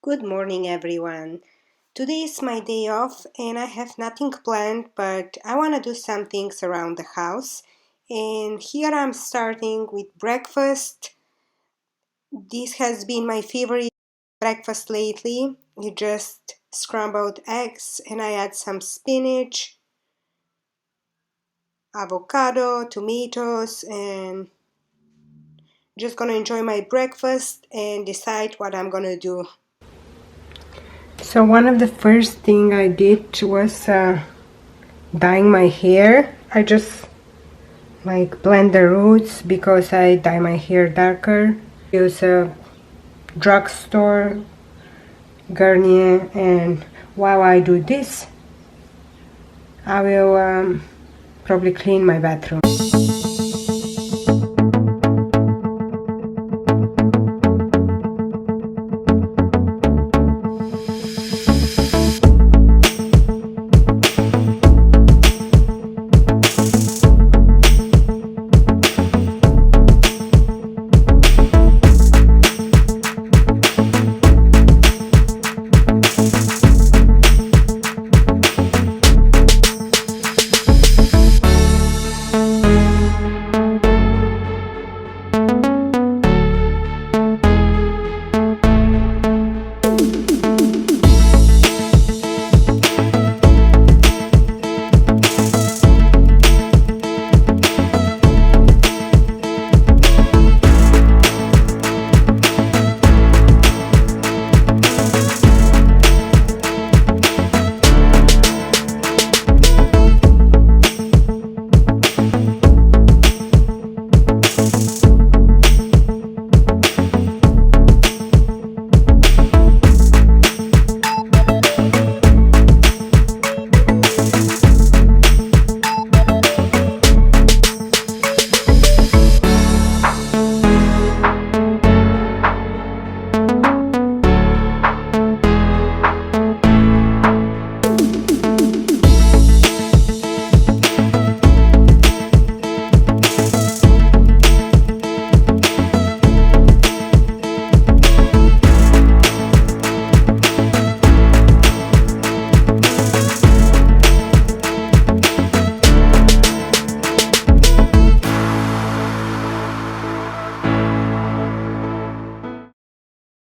Good morning, everyone. Today is my day off and I have nothing planned, but I want to do some things around the house. And here I'm starting with breakfast. This has been my favorite breakfast lately. You just scrambled eggs and I add some spinach, avocado, tomatoes, and just gonna enjoy my breakfast and decide what I'm gonna do. So one of the first thing I did was dyeing my hair. I just blend the roots because I dye my hair darker. Use a drugstore Garnier, and while I do this I will probably clean my bathroom.